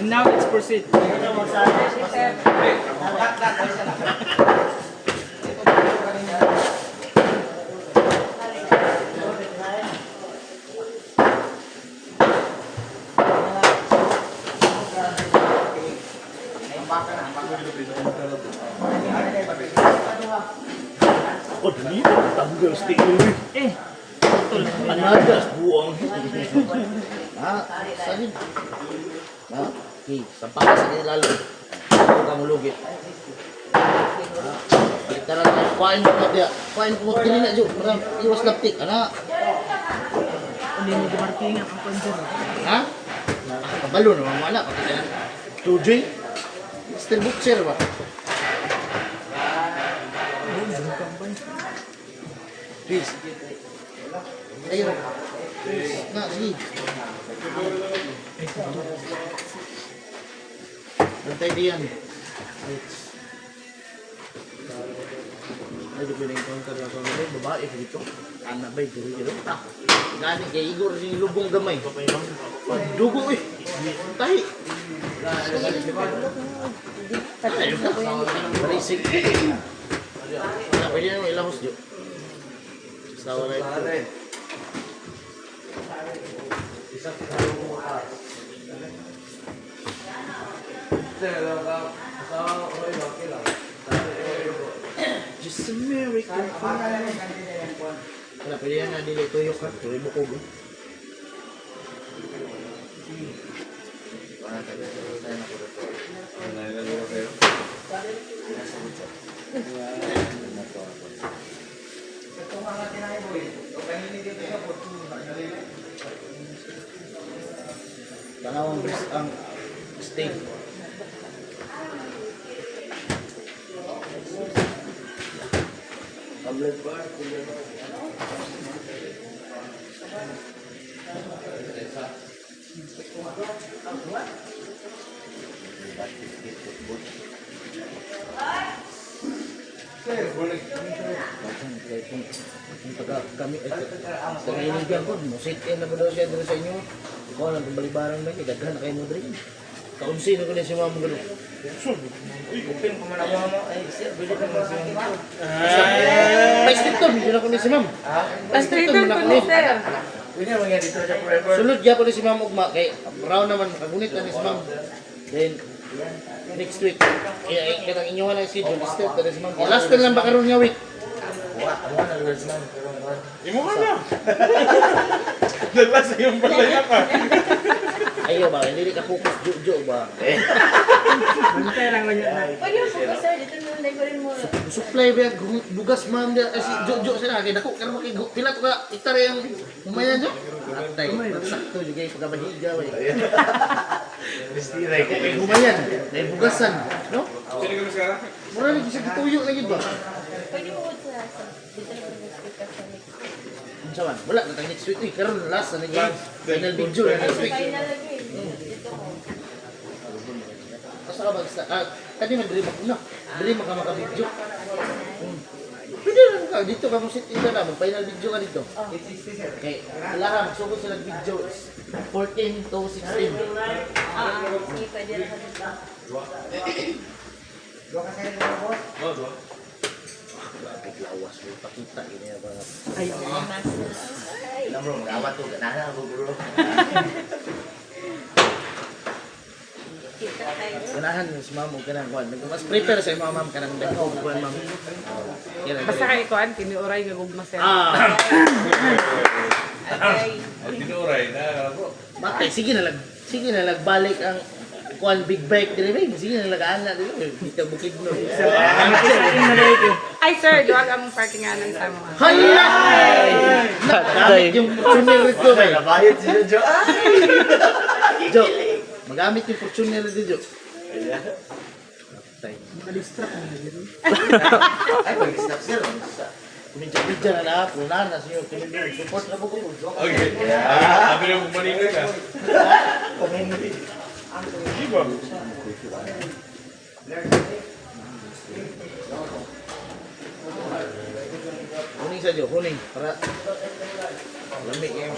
And now let's proceed. Oh, dito. Tanggal stick ini. Anadas buang. Sanin. Okay, sampai ka sa kanila lalo. Huwag kang ulugit. Baliktaran na. Kuhain mo na dia. Kuhain mo kini na, Jo. Para iwas laptik. Ana. Hindi mo dumartingan ang konser. Ha? Kabalo naman mo anak. Tujoy. Still boxer ba? Please. Ayo. Na, sige. Bantay diyan. Ay, di pinag-encounter na kami. Babae ko dito. Anak ba ito? Gani kay Igor yung lubong gamay. Dugo eh. Tahi. Ayun ka. Marisig. Pwede naman ilahos dito. Sawa na ito. Just a miracle. Wala, pwede yan na dili tuyok ka. Tuloy mo ko. Tanawang ang steak. Tablet bar. Kami sa inigan ko, musikin na ba daw siya dito sa inyo? Ikaw lang, balibarang na kayo, daghan na kayo mo drin. Kaunsin ako na si mama gano'n. Uy, open pa man ako mama. Ay, sir, bili ka mo si mama. Pa-stricton, hindi na ko ni si ma'am. Pa-stricton ko ni sir. Sunod niya ko ni si ma'am ugma, kay brown naman, kagunit na ni si ma'am. Then, next week, kitang inyong lang si John, step na si ma'am. Last na lang ba karoon niya week? Imo ka na. Dalas yung balay na ka. Ayaw ba, hindi ka focus, jo ba? Bantay lang lang yan. Pwede yung focus sir, dito na lang rin mo. Supply ba, bugas ma'am dia, si jo sila, kaya dako, karma kay pila ko ka, iktara yung umayan jo? Atay, sakto juga yung pagkabahiga. Mistiray ka. Kay umayan, kay bugasan, no? Sino ka maskara? Mura lagi sa gituyo lagi ba? Pwede mo sa dito na lang speak sa next. Unsa man? Wala na tang next week ni karon last na naging final video na next week. Final lagi. Dito ko. Asa ka ba? Kani man dili maguna. Dili maka-video. Pwede lang ka dito ka mo sit ina na final video ka dito. Okay, lahat sugod sila video 14 to 16. Sige, pwede rin ka dito. Bakit lawas mo pakita ini apa? Ay, Alam bro, mag-awat to ganana ako bro. Kita tayo. Ganahan si ma'am og kanang kuan. Mas prepare sa imong ma'am kanang dagko kuan ma'am. basta kay kuan kiniuray nga gugma sir. Okay. Tinuray na bro. Bakit sige na lagbalik ang kuan big bike dili ba? Sige na lagaana dili. Kita bukid no. Ay sir, duwag ang parkinganan sa mo. Hala! Magamit yung Fortuner dito ba? Nabayad si Jo. Jo, magamit yung Fortuner dito. Malistrap mo na dito. Ay, pag-stop sir. Kumidya na lahat. Punan na siyo. Support na po ko. Okay. Sabi na mo maningan ka. Di ba? Kuning sa Jo, kuning. Para lamig yung